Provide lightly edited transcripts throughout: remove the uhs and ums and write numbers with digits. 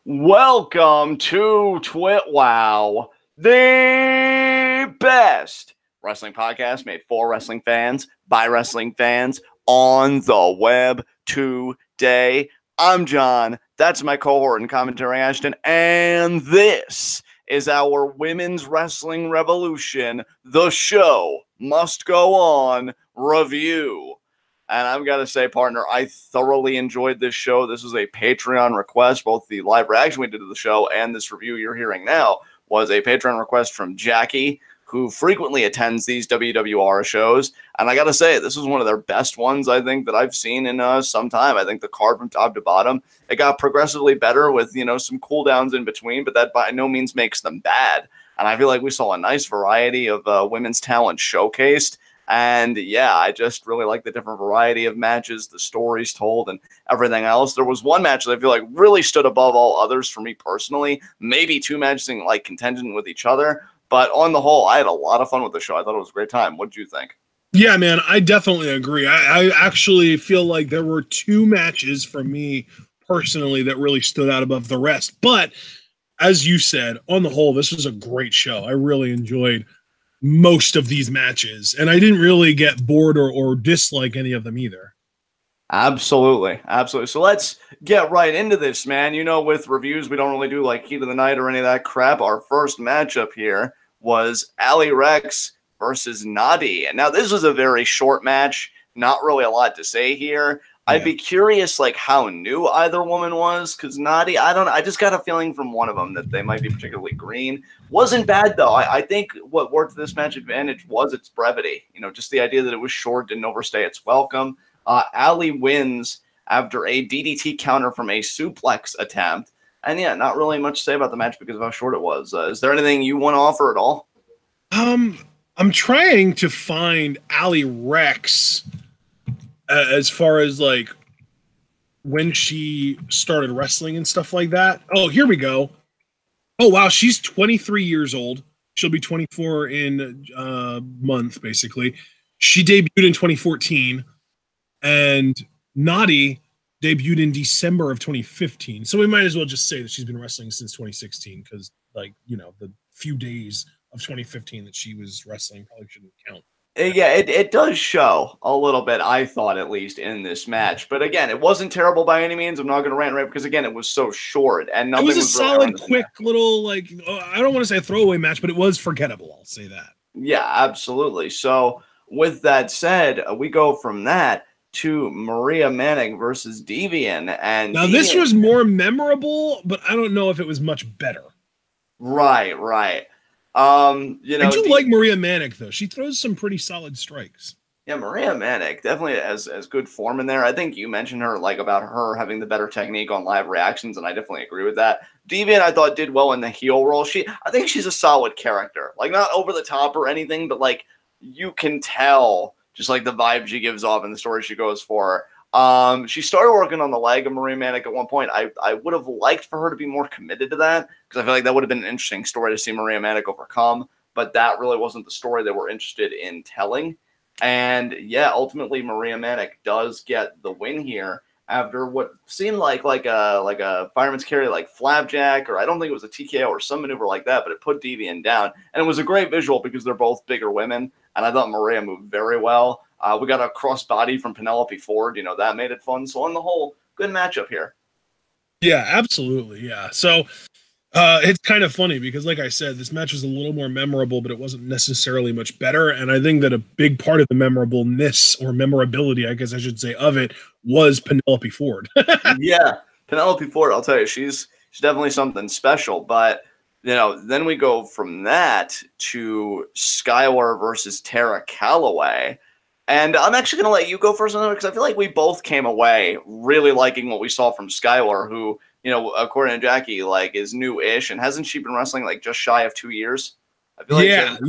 Welcome to TWitWoW, the best wrestling podcast made for wrestling fans, by wrestling fans, on the web today. I'm John, that's my cohort and commentary Ashton, and this is our Women's Wrestling Revolution, the show must go on review. And I've got to say, partner, I thoroughly enjoyed this show. This was a Patreon request. Both the live reaction we did to the show and this review you're hearing now was a Patreon request from Jackie, who frequently attends these WWR shows. And I got to say, this was one of their best ones, I think, that I've seen in some time. I think the card from top to bottom, it got progressively better with, some cooldowns in between, but that by no means makes them bad. And I feel like we saw a nice variety of women's talent showcased. And yeah, I just really like the different variety of matches, the stories told, and everything else. There was one match that I feel like really stood above all others for me personally. Maybe two matches in like contention with each other. But on the whole, I had a lot of fun with the show. I thought it was a great time. What did you think? Yeah, man, I definitely agree. I actually feel like there were two matches for me personally that really stood out above the rest. But as you said, on the whole, this was a great show. I really enjoyed most of these matches, and I didn't really get bored or dislike any of them either. Absolutely. So let's get right into this, man. With reviews, we don't really do like Heat of the Night or any of that crap. Our first matchup here was Allie Reks versus Nadi. And now this was a very short match. Not really a lot to say here. I'd be curious, like, how new either woman was, because Nadi, I just got a feeling from one of them that they might be particularly green. Wasn't bad, though. I think what worked this match advantage was its brevity. Just the idea that it was short, didn't overstay its welcome. Allie wins after a DDT counter from a suplex attempt. And yeah, not really much to say about the match because of how short it was. Is there anything you want to offer at all? I'm trying to find Allie Reks as far as like when she started wrestling and stuff like that. Oh, here we go. Oh, wow. She's 23 years old. She'll be 24 in a month, basically. She debuted in 2014, and Nadi debuted in December of 2015. So we might as well just say that she's been wrestling since 2016 because, like, the few days of 2015 that she was wrestling probably shouldn't count. Yeah, it does show a little bit, I thought, at least, in this match. But again, it wasn't terrible by any means. I'm not going to rant, right? Because, again, it was so short. And nothing it was a solid, really quick little, like, I don't want to say a throwaway match, but it was forgettable. I'll say that. Yeah, absolutely. So, with that said, we go from that to Maria Manic versus Davienne. And now, this was more memorable, but I don't know if it was much better. Right. I do like Maria Manic, though. She throws some pretty solid strikes. Yeah, Maria Manic definitely has good form in there. I think you mentioned her, like, about her having the better technique on live reactions, and I definitely agree with that. Davienne, I thought, did well in the heel role. I think she's a solid character. Like, not over the top or anything, but, like, you can tell just, like, the vibe she gives off and the story she goes for. She started working on the leg of Maria Manic at one point. I would have liked for her to be more committed to that because I feel like that would have been an interesting story to see Maria Manic overcome, but that really wasn't the story they were interested in telling. And yeah, ultimately Maria Manic does get the win here after what seemed like a fireman's carry, like flapjack, or I don't think it was a TKO or some maneuver like that, but it put Davienne down. And it was a great visual because they're both bigger women, and I thought Maria moved very well. We got a crossbody from Penelope Ford. That made it fun. So on the whole, good matchup here. Yeah, absolutely. Yeah. So it's kind of funny because, like I said, this match was a little more memorable, but it wasn't necessarily much better. And I think that a big part of the memorableness or memorability, I guess I should say, of it was Penelope Ford. Yeah, Penelope Ford, I'll tell you, she's definitely something special. But, then we go from that to Skylar versus Terra Callaway. And I'm actually going to let you go first on that because I feel like we both came away really liking what we saw from Skylar, who, according to Jackie, like, is new-ish, and hasn't she been wrestling like just shy of 2 years? I feel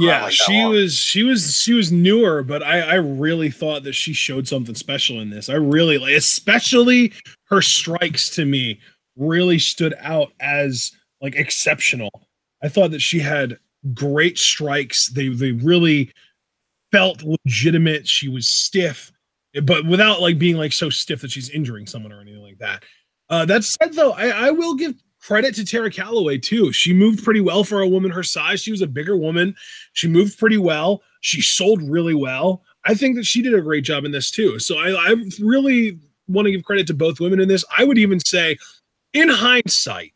like she was newer, but I really thought that she showed something special in this. I really like, especially her strikes to me really stood out as like exceptional. I thought that she had great strikes. They really felt legitimate. She was stiff, but without like being like so stiff that she's injuring someone or anything like that. That said, though, I will give credit to Terra Callaway too. She moved pretty well for a woman her size. She was a bigger woman. She moved pretty well. She sold really well. I think that she did a great job in this too. So I really want to give credit to both women in this. I would even say, in hindsight,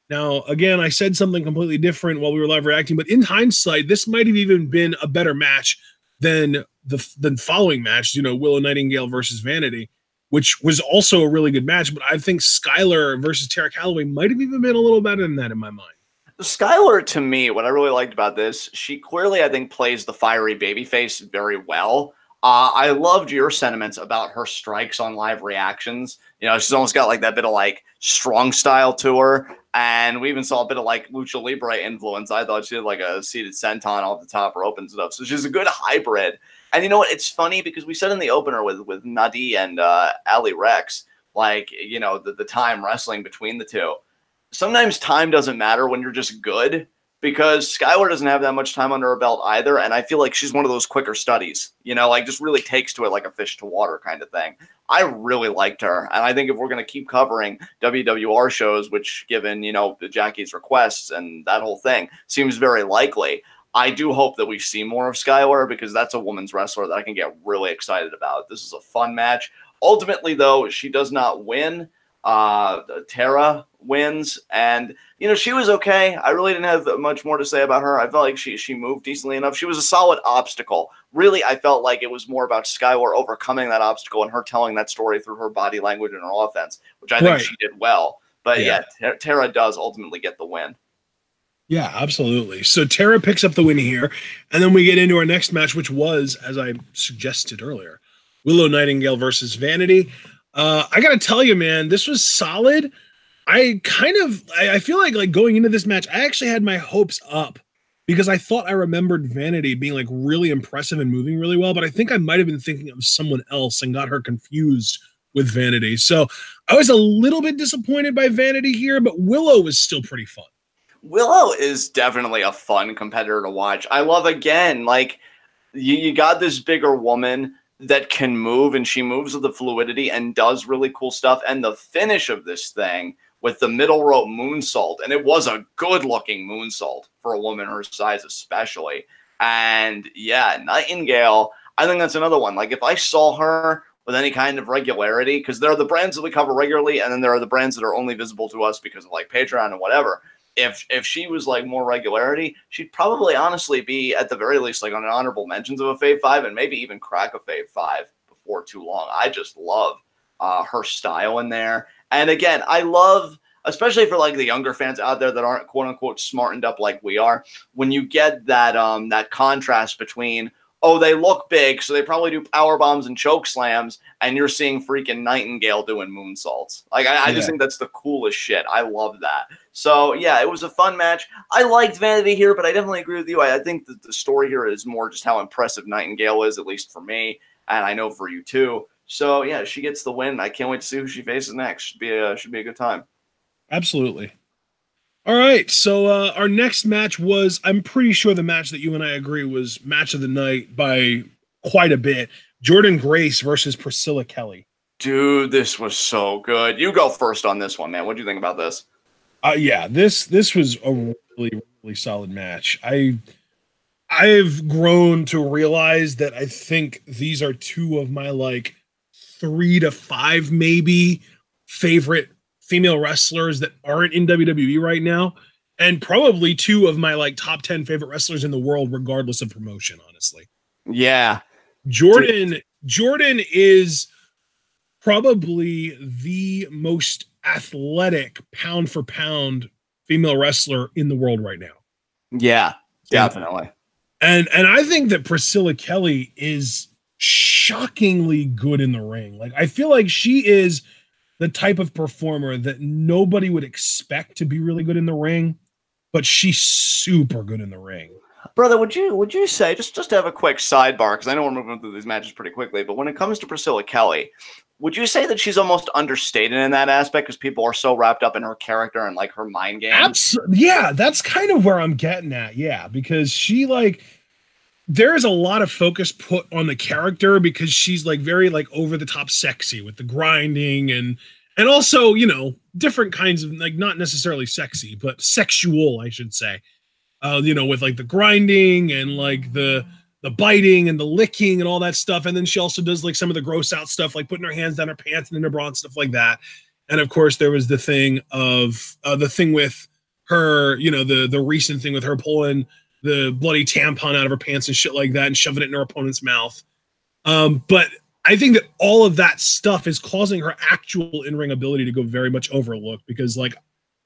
now again, I said something completely different while we were live reacting, but in hindsight, this might have even been a better match than the following match, Willow Nightingale versus Vanity, which was also a really good match. But I think Skylar versus Terra Callaway might have even been a little better than that in my mind. Skylar, to me, what I really liked about this, she clearly, I think, plays the fiery babyface very well. I loved your sentiments about her strikes on live reactions. She's almost got like that bit of like strong style to her. And we even saw a bit of like Lucha Libre influence. I thought she had like a seated senton off the top rope and stuff. So she's a good hybrid. And you know what? It's funny because we said in the opener with Nadi and Allie Reks, like, the time wrestling between the two. Sometimes time doesn't matter when you're just good, because Skylar doesn't have that much time under her belt either. And I feel like she's one of those quicker studies, like just really takes to it like a fish to water kind of thing. I really liked her. And I think if we're going to keep covering WWR shows, which given, Jackie's requests and that whole thing seems very likely, I do hope that we see more of Skylar, because that's a woman's wrestler that I can get really excited about. This is a fun match. Ultimately, though, she does not win. Terra wins, and she was okay. I really didn't have much more to say about her. I felt like she moved decently enough. She was a solid obstacle. Really, I felt like it was more about Skylar overcoming that obstacle and her telling that story through her body language and her offense, which I think she did well. But Terra does ultimately get the win. Yeah, absolutely. So Terra picks up the win here, and then we get into our next match, which was, as I suggested earlier, Willow Nightingale versus Vanity. I gotta tell you, man, this was solid. I feel like going into this match, I actually had my hopes up because I thought I remembered Vanity being like really impressive and moving really well, but I think I might have been thinking of someone else and got her confused with Vanity. So I was a little bit disappointed by Vanity here, but Willow was still pretty fun. Willow is definitely a fun competitor to watch. I love, again, like you got this bigger woman that can move, and she moves with the fluidity and does really cool stuff. And the finish of this thing with the middle rope moonsault, and it was a good looking moonsault for a woman her size especially. And yeah, Nightingale, I think that's another one. Like if I saw her with any kind of regularity, because there are the brands that we cover regularly, and then there are the brands that are only visible to us because of like Patreon and whatever. If she was like more regularity, she'd probably honestly be at the very least like on an honorable mentions of a Fave 5 and maybe even crack a Fave 5 before too long. I just love her style in there. And again, I love, especially for like the younger fans out there that aren't quote unquote smartened up like we are, when you get that that contrast between, oh, they look big, so they probably do power bombs and choke slams, and you're seeing freaking Nightingale doing moonsaults. Like I just think that's the coolest shit. I love that. So yeah, it was a fun match. I liked Vanity here, but I definitely agree with you. I think that the story here is more just how impressive Nightingale is, at least for me, and I know for you too. So yeah, she gets the win. I can't wait to see who she faces next. Should be a good time. Absolutely. All right, so our next match was, I'm pretty sure the match that you and I agree was match of the night by quite a bit. Jordynne Grace versus Priscilla Kelly. Dude, this was so good. You go first on this one, man. What do you think about this? Yeah, this was a really, really solid match. I've grown to realize that I think these are two of my like 3 to 5 maybe favorite female wrestlers that aren't in WWE right now, and probably 2 of my like top 10 favorite wrestlers in the world, regardless of promotion, honestly. Yeah. Jordynne is probably the most athletic pound for pound female wrestler in the world right now. Yeah, definitely. And I think that Priscilla Kelly is shockingly good in the ring. Like I feel like she is the type of performer that nobody would expect to be really good in the ring, but she's super good in the ring. Brother, would you say, just to have a quick sidebar, because I know we're moving through these matches pretty quickly, but when it comes to Priscilla Kelly, would you say that she's almost understated in that aspect because people are so wrapped up in her character and like her mind games? Yeah, that's kind of where I'm getting at. Yeah, because she like, there is a lot of focus put on the character because she's like very like over the top sexy with the grinding and also, different kinds of, like, not necessarily sexy, but sexual, I should say. With like the grinding and like the biting and the licking and all that stuff. And then she also does like some of the gross out stuff, like putting her hands down her pants and in her bra and stuff like that. And of course, there was the thing with her, the recent thing with her pulling the bloody tampon out of her pants and shit like that and shoving it in her opponent's mouth. But I think that all of that stuff is causing her actual in-ring ability to go very much overlooked, because like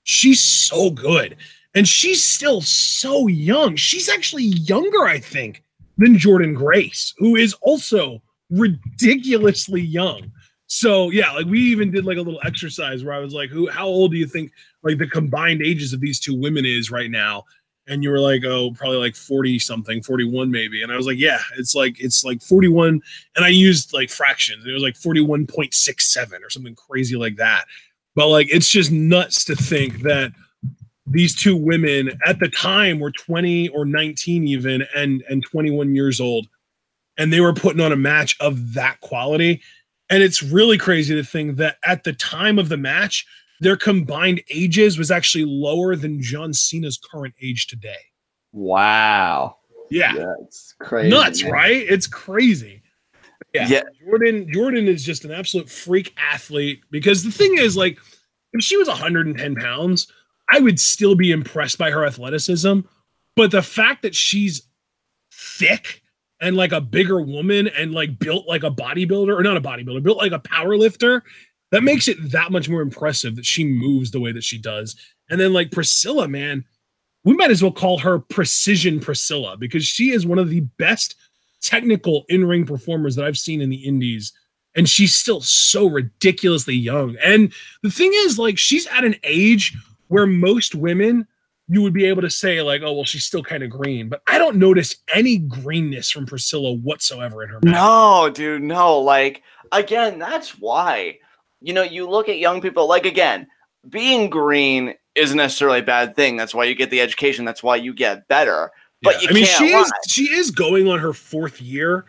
she's so good. And she's still so young. She's actually younger, I think, than Jordynne Grace, who is also ridiculously young. So yeah, like we even did like a little exercise where I was like, how old do you think like the combined ages of these two women is right now? And you were like, oh, probably like 40 something, 41 maybe. And I was like, yeah, it's like 41. And I used like fractions. It was like 41.67 or something crazy like that. But like, it's just nuts to think that these two women at the time were 20 or 19 even and 21 years old. And they were putting on a match of that quality. And it's really crazy to think that at the time of the match, their combined ages was actually lower than John Cena's current age today. Wow. Yeah. That's crazy. Nuts, man. Right? It's crazy. Yeah. Jordynne is just an absolute freak athlete, because the thing is, like, if she was 110 pounds, I would still be impressed by her athleticism. But the fact that she's thick and like a bigger woman and like built like a bodybuilder, or not a bodybuilder, built like a power lifter, that makes it that much more impressive that she moves the way that she does. And then like Priscilla, man, we might as well call her Precision Priscilla, because she is one of the best technical in-ring performers that I've seen in the indies. And she's still so ridiculously young. And the thing is, like, she's at an age where most women, you would be able to say like, oh, well, she's still kind of green, but I don't notice any greenness from Priscilla whatsoever in her match. No, dude, no. Like, again, that's why, you look at young people, like, again, being green isn't necessarily a bad thing. That's why you get the education. That's why you get better. But yeah. She is going on her 4th year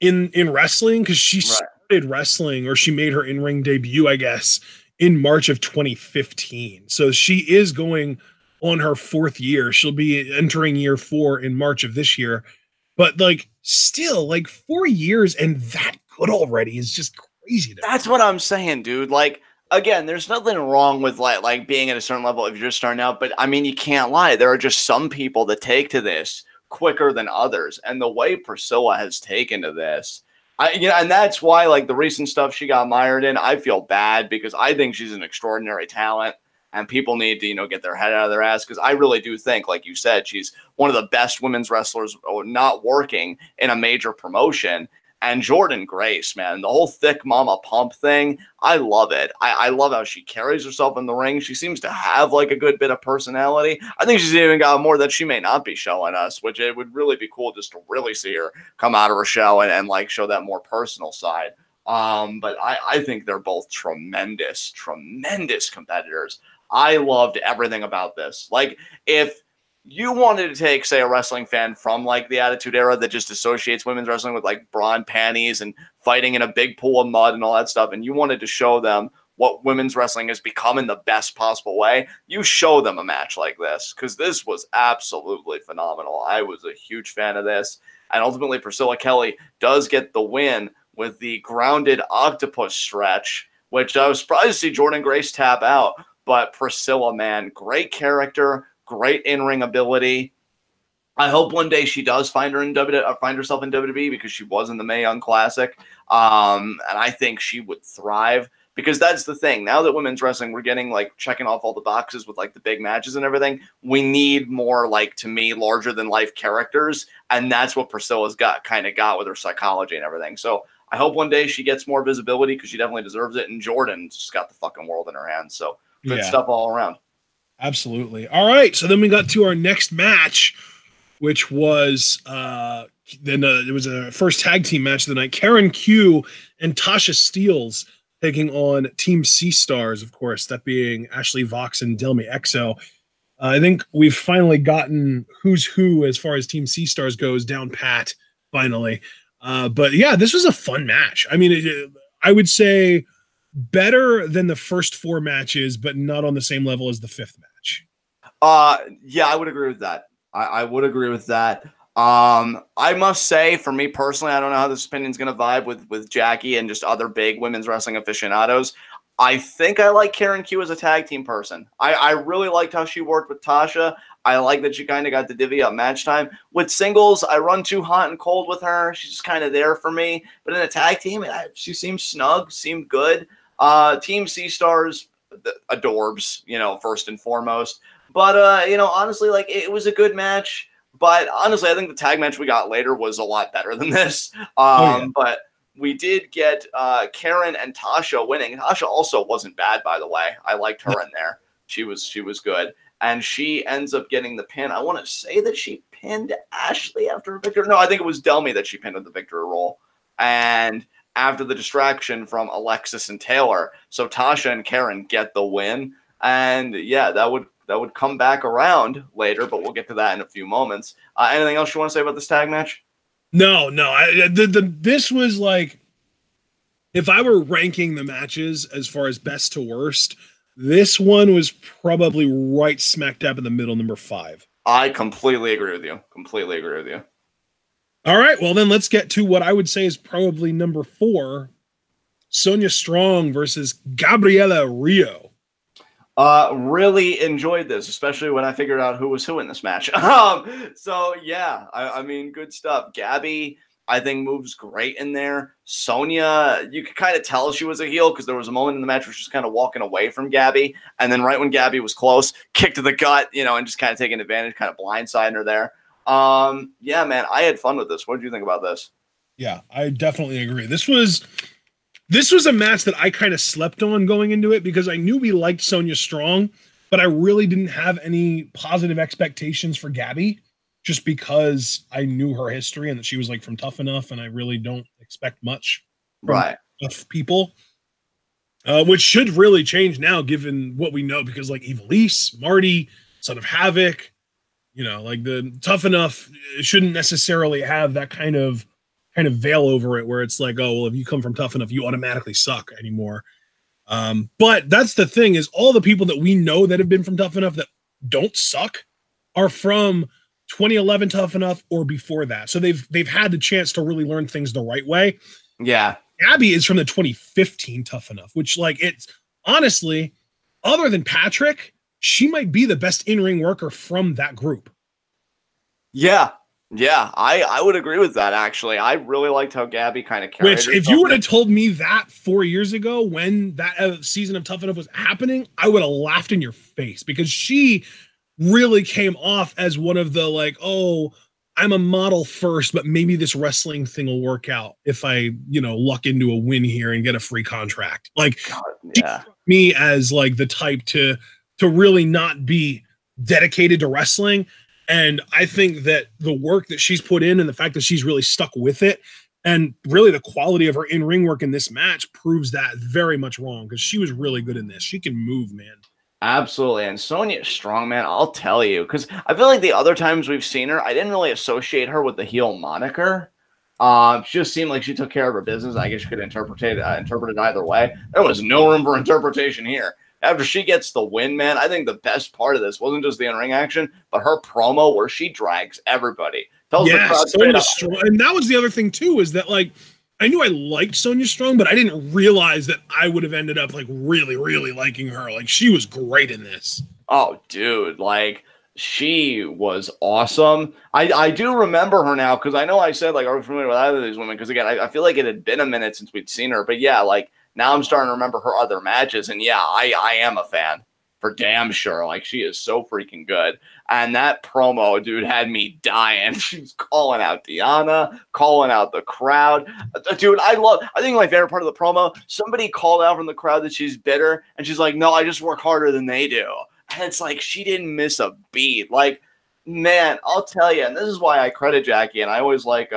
in wrestling, because she started wrestling, or she made her in-ring debut, I guess, in March of 2015. So she is going on her 4th year. She'll be entering year 4 in March of this year. But like, still, like 4 years and that good already is just crazy. That's what I'm saying, dude. Like, again, there's nothing wrong with like being at a certain level if you're just starting out. But I mean, you can't lie. There are just some people that take to this quicker than others. And the way Priscilla has taken to this, and that's why, like, the recent stuff she got mired in, I feel bad, because I think she's an extraordinary talent, and people need to, get their head out of their ass, because I really do think, like you said, she's one of the best women's wrestlers not working in a major promotion. And Jordynne Grace, man, the whole thick mama pump thing, I love it. I love how she carries herself in the ring. She seems to have like a good bit of personality. I think she's even got more that she may not be showing us, which it would really be cool just to really see her come out of her shell and like show that more personal side. But I think they're both tremendous competitors. I loved everything about this. Like, if you wanted to take, say, a wrestling fan from like the Attitude Era that just associates women's wrestling with like bra and panties and fighting in a big pool of mud and all that stuff, and you wanted to show them what women's wrestling has become in the best possible way, you show them a match like this, because this was absolutely phenomenal. I was a huge fan of this. And ultimately, Priscilla Kelly does get the win with the grounded octopus stretch, which I was surprised to see Jordynne Grace tap out. But Priscilla, man, great character, great in-ring ability. I hope one day she does find herself in WWE, because she was in the Mae Young Classic. And I think she would thrive, because that's the thing. Now that women's wrestling, we're getting like checking off all the boxes with like the big matches and everything. We need more, like, to me, larger than life characters. And that's what Priscilla's got with her psychology and everything. So I hope one day she gets more visibility, because she definitely deserves it. And Jordynne's just got the fucking world in her hands. So good stuff all around. Absolutely. All right. So then we got to our next match, which was it was a first tag team match of the night. Karen Q and Tasha Steelz taking on Team Sisterz, of course, that being Ashley Vox and Delmy Exo. I think we've finally gotten who's who as far as Team Sisterz goes down pat, finally. But yeah, this was a fun match. I mean, I would say better than the first 4 matches, but not on the same level as the 5th match. Yeah, I would agree with that. I would agree with that. I must say, for me personally, I don't know how this opinion's going to vibe with Jackie and just other big women's wrestling aficionados. I think I like Karen Q as a tag team person. I really liked how she worked with Tasha. I like that she kind of got to divvy up match time. With singles, I run too hot and cold with her. She's just kind of there for me. But in a tag team, she seems snug, seemed good. Team C-Stars, adorbs, first and foremost. But, honestly, like, it was a good match. But honestly, I think the tag match we got later was a lot better than this. But we did get Karen and Tasha winning. Tasha also wasn't bad, by the way. I liked her in there. She was good. And she ends up getting the pin. I want to say that she pinned Ashley after a victory. No, I think it was Delmy that she pinned at the victory roll. And after the distraction from Alexxis and Taeler. So Tasha and Karen get the win. And yeah, that would come back around later, but we'll get to that in a few moments. Anything else you want to say about this tag match? No. This was like, if I were ranking the matches as far as best to worst, this one was probably right smack dab in the middle, number 5. I completely agree with you. All right, well then let's get to what I would say is probably number 4, Sonya Strong versus Gabriela Rio. Really enjoyed this, especially when I figured out who was who in this match. So yeah, I mean, good stuff. Gabi, I think, moves great in there. Sonya, you could kind of tell she was a heel because there was a moment in the match where she was kind of walking away from Gabi, and then right when Gabi was close, kick to the gut, and just kind of taking advantage, kind of blindsiding her there. Yeah, man, I had fun with this. What did you think about this? Yeah, I definitely agree. This was a match that I kind of slept on going into it because I knew we liked Sonya Strong, but I really didn't have any positive expectations for Gabi just because I knew her history and that she was like from Tough Enough, and I really don't expect much from tough people, which should really change now given what we know, because like Evilise, Marty, Son of Havoc, like the Tough Enough shouldn't necessarily have that kind of veil over it where it's like, oh, well, if you come from Tough Enough, you automatically suck anymore. But that's the thing, is all the people that we know that have been from Tough Enough that don't suck are from 2011 Tough Enough or before that. So they've had the chance to really learn things the right way. Yeah. Gabi is from the 2015 Tough Enough, which, like, it's honestly, other than Patrick, she might be the best in-ring worker from that group. Yeah, I would agree with that, actually. I really liked how Gabi kind of carried herself. Which, if you would have told me that 4 years ago when that season of Tough Enough was happening, I would have laughed in your face, because she really came off as one of the, like, oh, I'm a model first, but maybe this wrestling thing will work out if I, luck into a win here and get a free contract. Like, God, yeah. Me as like the type to really not be dedicated to wrestling. And I think that the work that she's put in and the fact that she's really stuck with it, and really the quality of her in-ring work in this match, proves that very much wrong, because she was really good in this. She can move, man. Absolutely. And Sonya Strong, man, I'll tell you, because I feel like the other times we've seen her, I didn't really associate her with the heel moniker. She just seemed like she took care of her business. I guess you could interpret it either way. There was no room for interpretation here. After she gets the win, man, I think the best part of this wasn't just the in-ring action, but her promo where she drags everybody. Tells the crowd Sonya Strong. And that was the other thing too, is that, like, I knew I liked Sonya Strong, but I didn't realize that I would have ended up like really, really liking her. Like, she was great in this. Oh, dude, like, she was awesome. I do remember her now, because I know I said, like, are we familiar with either of these women? Because again, I feel like it had been a minute since we'd seen her, but yeah, like, now I'm starting to remember her other matches, and yeah, I am a fan for damn sure. Like, she is so freaking good. And that promo, dude, had me dying. She was calling out Deonna, calling out the crowd. Dude, I think my favorite part of the promo, somebody called out from the crowd that she's bitter, and she's like, no, I just work harder than they do. And it's like, she didn't miss a beat. Like, man, I'll tell you, and this is why I credit Jackie, and I always like,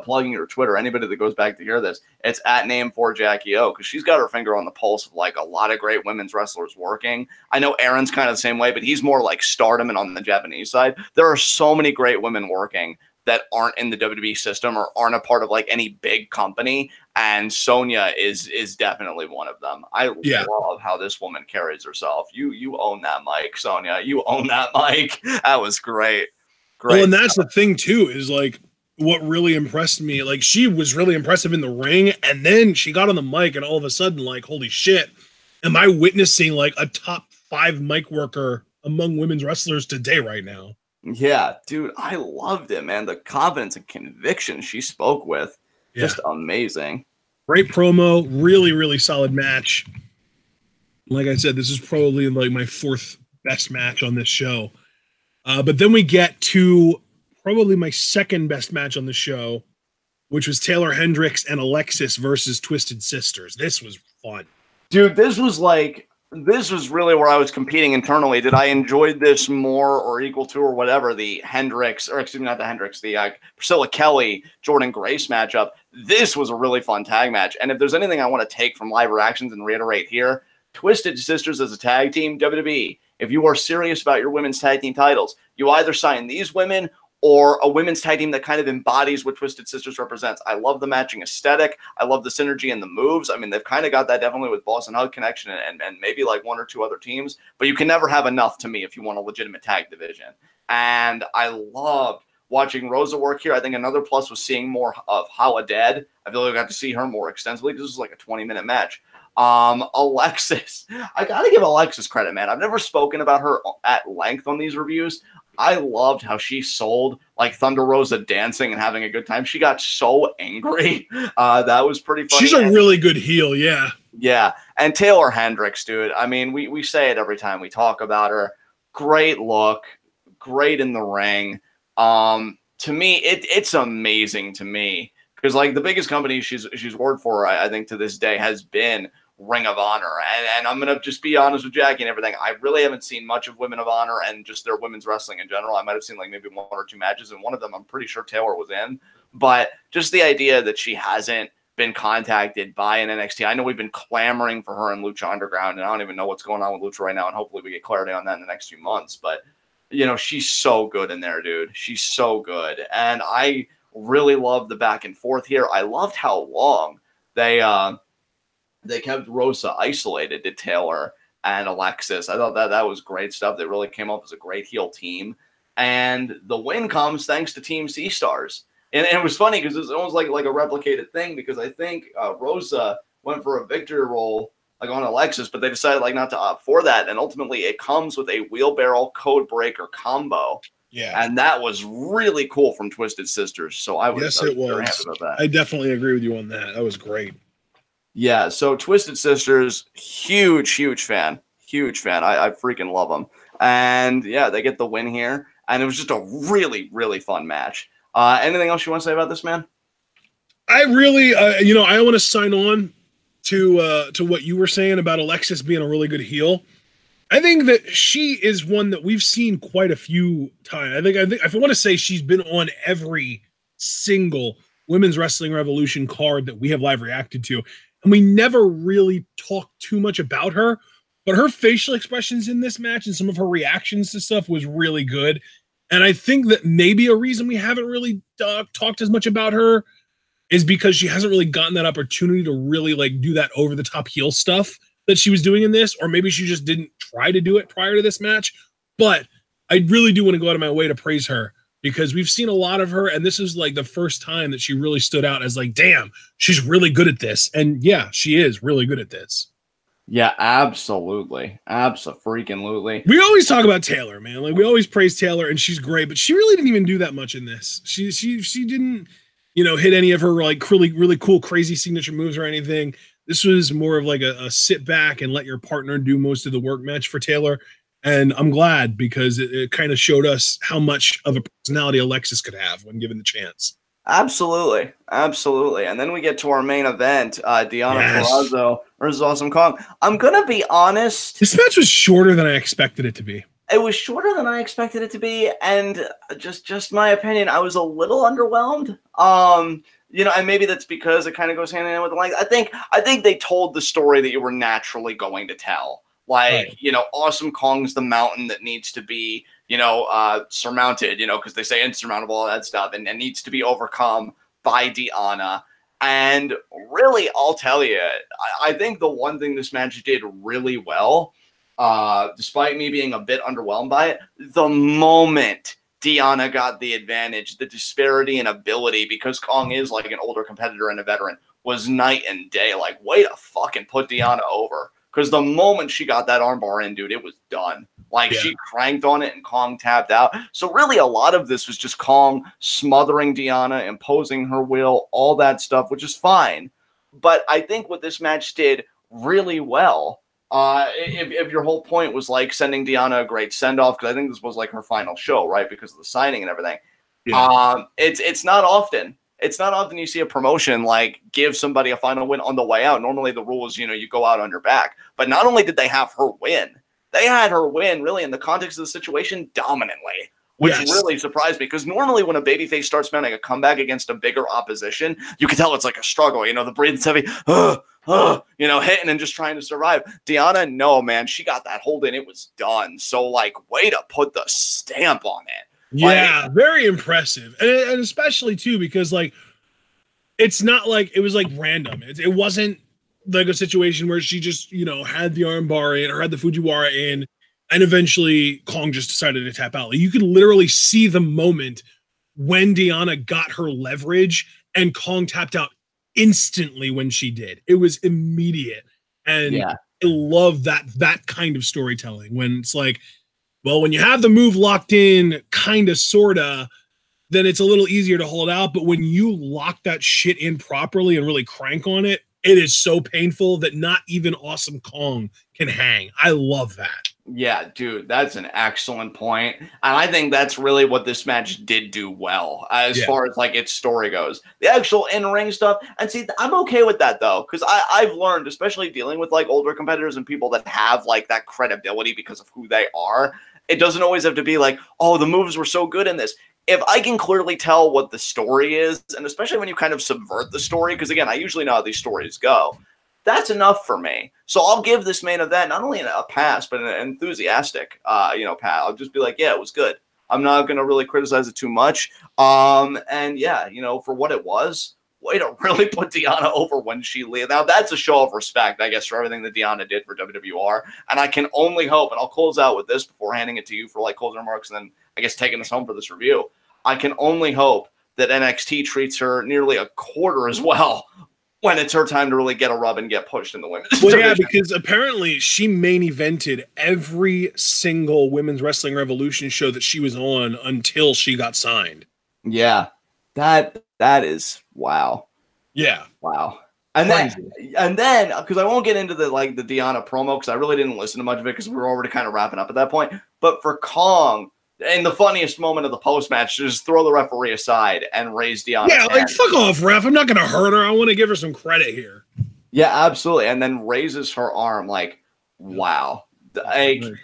plugging her Twitter. Anybody that goes back to hear this, it's @name4JackieO, because she's got her finger on the pulse of like a lot of great women's wrestlers working. I know Aaron's kind of the same way, but he's more like Stardom and on the Japanese side. There are so many great women working, that aren't in the WWE system or aren't a part of like any big company, and Sonya is definitely one of them. I love how this woman carries herself. You own that mic, Sonya. You own that mic. That was great. Well, and that's the thing too, is like what really impressed me. Like she was really impressive in the ring, and then she got on the mic, and all of a sudden, like, holy shit, am I witnessing like a top 5 mic worker among women's wrestlers today right now? Yeah, dude, I loved it, man. The confidence and conviction she spoke with, just amazing. Great promo, really, really solid match. Like I said, this is probably like my 4th best match on this show. But then we get to probably my 2nd best match on the show, which was Taeler, Hendrix, and Alexxis versus Twisted Sisterz. This was fun. Dude, this was really where I was competing internally. Did I enjoy this more or equal to or whatever the Hendrix, or excuse me, not the Hendrix, the Priscilla Kelly, Jordynne Grace matchup? This was a really fun tag match. And if there's anything I want to take from live reactions and reiterate here, Twisted Sisterz as a tag team, WWE, if you are serious about your women's tag team titles, you either sign these women or a women's tag team that kind of embodies what Twisted Sisterz represents. I love the matching aesthetic. I love the synergy and the moves. I mean, they've kind of got that definitely with Boss and Hug Connection and maybe like 1 or 2 other teams, but you can never have enough to me if you want a legitimate tag division. And I loved watching Rosa work here. I think another plus was seeing more of How Dead. I feel like I got to see her more extensively. This was like a 20-minute match. Alexxis, I gotta give Alexxis credit, man. I've never spoken about her at length on these reviews. I loved how she sold like Thunder Rosa dancing and having a good time. She got so angry. That was pretty funny. She's a really good heel, yeah. Yeah. And Taeler Hendrix, dude. I mean, we say it every time we talk about her. Great look, great in the ring. To me, it's amazing to me. Because like the biggest company she's worked for, I think to this day, has been Ring of Honor. And I'm going to just be honest with Jackie and everything. I really haven't seen much of Women of Honor and just their women's wrestling in general. I might have seen like maybe 1 or 2 matches, and one of them I'm pretty sure Taeler was in. But just the idea that she hasn't been contacted by an NXT. I know we've been clamoring for her in Lucha Underground, and I don't even know what's going on with Lucha right now, and hopefully we get clarity on that in the next few months. But, you know, she's so good in there, dude. She's so good. And I really loved the back and forth here. I loved how long they kept Rosa isolated to Taeler and Alexxis. I thought that was great stuff. They really came up as a great heel team. And the win comes thanks to Team C-Stars. And it was funny because it was almost like a replicated thing, because I think Rosa went for a victory roll like on Alexxis, but they decided like not to opt for that. And ultimately it comes with a wheelbarrow code breaker combo. Yeah. And that was really cool from Twisted Sisterz. So I was very happy about that. I definitely agree with you on that. That was great. Yeah, so Twisted Sisterz, huge fan. Huge fan. I freaking love them. And yeah, they get the win here. And it was just a really, really fun match. Anything else you want to say about this, man? I really, I want to sign on to what you were saying about Alexxis being a really good heel. I think that she is one that we've seen quite a few times. I think if I want to say she's been on every single Women's Wrestling Revolution card that we have live reacted to. And we never really talked too much about her, but her facial expressions in this match and some of her reactions to stuff was really good. And I think that maybe a reason we haven't really talked as much about her is because she hasn't really gotten that opportunity to really like do that over the top heel stuff that she was doing in this, or maybe she just didn't try to do it prior to this match. But I really do want to go out of my way to praise her, because we've seen a lot of her, and this is like the first time that she really stood out as like, damn, she's really good at this. And yeah, she is really good at this. Yeah, absolutely. Absolutely. We always talk about Taeler, man. Like we always praise Taeler, and she's great, but she really didn't even do that much in this. She didn't, hit any of her like really cool, crazy signature moves or anything. This was more of like a sit back and let your partner do most of the work match for Taeler. And I'm glad, because it kind of showed us how much of a personality Alexxis could have when given the chance. Absolutely. And then we get to our main event, Deonna Purrazzo versus Awesome Kong. I'm going to be honest. This match was shorter than I expected it to be. It was shorter than I expected it to be, and just my opinion, I was a little underwhelmed. And maybe that's because it kind of goes hand in hand with the length. I think they told the story that you were naturally going to tell. Like, Right. you know, Awesome Kong's the mountain that needs to be, you know, surmounted, you know, because they say insurmountable, all that stuff, and needs to be overcome by Deonna. And really, I'll tell you, I think the one thing this match did really well, despite me being a bit underwhelmed by it, the moment Deonna got the advantage, the disparity in ability, because Kong is like an older competitor and a veteran, was night and day. Like, way to fucking put Deonna over. Because the moment she got that armbar in, dude, it was done. Like, she cranked on it and Kong tapped out. So really, a lot of this was just Kong smothering Deonna, imposing her will, all that stuff, which is fine. But I think what this match did really well, if your whole point was like sending Deonna a great send-off, because I think this was like her final show, right, because of the signing and everything. Yeah. It's not often. It's not often you see a promotion like give somebody a final win on the way out. Normally the rule is, you know, you go out on your back. But not only did they have her win, they had her win really in the context of the situation dominantly, which really surprised me. Because normally when a babyface starts mounting a comeback against a bigger opposition, you can tell it's like a struggle. You know, the breathing's heavy, you know, hitting and just trying to survive. Deonna, no, man, she got that hold in. It was done. So, like, way to put the stamp on it. Yeah, like, very impressive. And especially, too, because, like, it's not like it was, like, random. It wasn't, like, a situation where she just, you know, had the armbar in or had the Fujiwara in, and eventually Kong just decided to tap out. Like, you could literally see the moment when Deonna got her leverage and Kong tapped out instantly when she did. It was immediate. And I love that kind of storytelling when it's like, well, when you have the move locked in, kind of, sort of, then it's a little easier to hold out. But when you lock that shit in properly and really crank on it, it is so painful that not even Awesome Kong can hang. I love that. Yeah, dude, that's an excellent point. And I think that's really what this match did do well as far as like its story goes. The actual in-ring stuff. And see, I'm okay with that though, because I've learned, especially dealing with like older competitors and people that have like that credibility because of who they are, it doesn't always have to be like, oh, the moves were so good in this. If I can clearly tell what the story is, and especially when you kind of subvert the story, because again, I usually know how these stories go, that's enough for me. So I'll give this main event not only a pass, but an enthusiastic, you know, pass. I'll just be like, yeah, it was good. I'm not going to really criticize it too much. And yeah, you know, for what it was, way to really put Deonna over when she leaves. Now, that's a show of respect, I guess, for everything that Deonna did for WWR. And I can only hope, and I'll close out with this before handing it to you for like closing remarks and then I guess taking us home for this review. I can only hope that NXT treats her nearly a quarter as well when it's her time to really get a rub and get pushed in the women's division. Yeah, because apparently she main evented every single Women's Wrestling Revolution show that she was on until she got signed. Yeah, that is wow. Yeah, wow. And then because I won't get into the like the Deonna promo because I really didn't listen to much of it because we were already kind of wrapping up at that point. But for Kong, in the funniest moment of the post-match, just throw the referee aside and raise Deonna. Yeah, like, fuck off, ref. I'm not going to hurt her. I want to give her some credit here. Yeah, absolutely. And then raises her arm like, wow. Like, cool.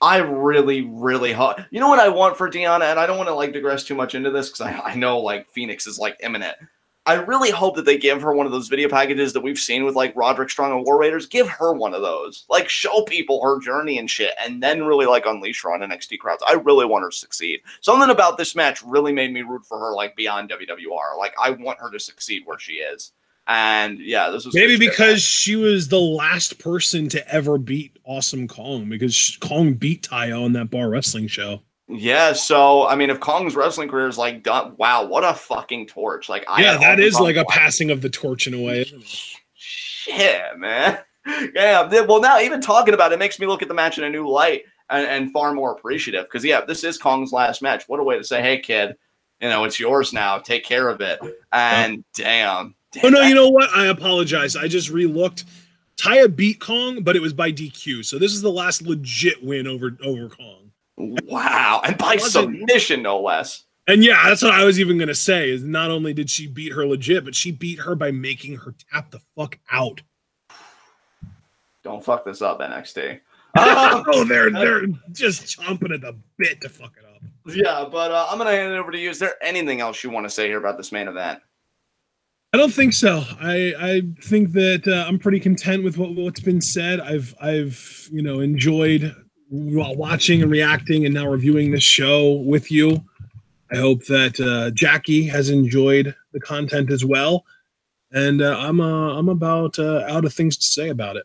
I really, really hope. You know what I want for Deonna? And I don't want to, like, digress too much into this because I know, like, Phoenix is, like, imminent. I really hope that they give her one of those video packages that we've seen with, like, Roderick Strong and War Raiders. Give her one of those. Like, show people her journey and shit, and then really, like, unleash her on NXT crowds. I really want her to succeed. Something about this match really made me root for her, like, beyond WWR. Like, I want her to succeed where she is. And, yeah, this was... Maybe because she was the last person to ever beat Awesome Kong, because Kong beat Taya on that bar wrestling show. Yeah, so, I mean, if Kong's wrestling career is, like, done, wow, what a fucking torch. Like, yeah, that is like a passing of the torch in a way, isn't it? Shit, man. Yeah, well, now even talking about it makes me look at the match in a new light and far more appreciative. Because, yeah, this is Kong's last match. What a way to say, hey, kid, you know, it's yours now. Take care of it. And damn. Oh, no, you know what? I apologize. I just re-looked. Taya beat Kong, but it was by DQ. So this is the last legit win over Kong. Wow, and by submission, no less. And yeah, that's what I was even going to say, is not only did she beat her legit, but she beat her by making her tap the fuck out. Don't fuck this up, NXT. Oh, they're just chomping at the bit to fuck it up. Yeah, but I'm going to hand it over to you. Is there anything else you want to say here about this main event? I don't think so. I think that I'm pretty content with what's been said. I've enjoyed watching and reacting and now reviewing this show with you. I hope that Jackie has enjoyed the content as well, and I'm about out of things to say about it.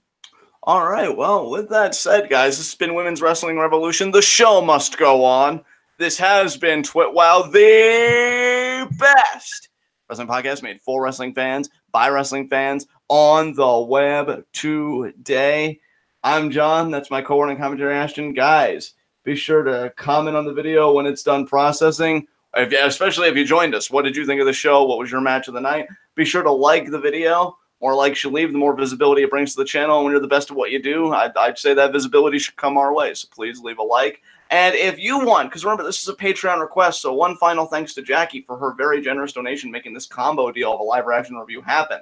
All right. Well, with that said, guys, this has been Women's Wrestling Revolution. The show must go on. This has been TWitWoW, the best wrestling podcast made for wrestling fans, by wrestling fans, on the web today. I'm John. That's my co-word and commentary, Ashton. Guys, be sure to comment on the video when it's done processing, especially if you joined us. What did you think of the show? What was your match of the night? Be sure to like the video. More likes you leave, the more visibility it brings to the channel. And when you're the best at what you do, I'd say that visibility should come our way. So please leave a like. And if you want, because remember, this is a Patreon request, so one final thanks to Jackie for her very generous donation making this combo deal of a live reaction review happen.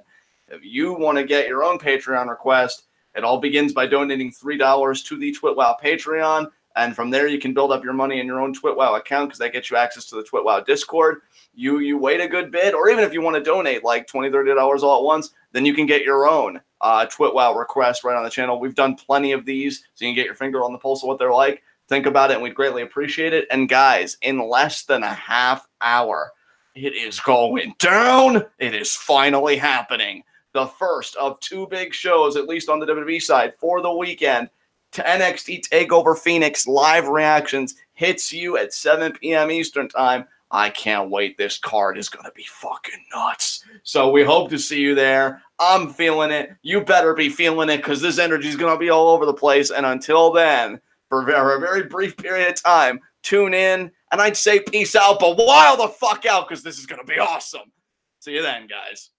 If you want to get your own Patreon request, it all begins by donating $3 to the TWitWoW Patreon. And from there, you can build up your money in your own TWitWoW account because that gets you access to the TWitWoW Discord. You wait a good bit, or even if you want to donate like $20, $30 all at once, then you can get your own TWitWoW request right on the channel. We've done plenty of these, so you can get your finger on the pulse of what they're like. Think about it, and we'd greatly appreciate it. And guys, in less than a half hour, it is going down. It is finally happening. The first of two big shows, at least on the WWE side, for the weekend. To NXT TakeOver Phoenix live reactions hits you at 7 p.m. Eastern time. I can't wait. This card is going to be fucking nuts. So we hope to see you there. I'm feeling it. You better be feeling it because this energy is going to be all over the place. And until then, for a very brief period of time, tune in. And I'd say peace out, but wild the fuck out because this is going to be awesome. See you then, guys.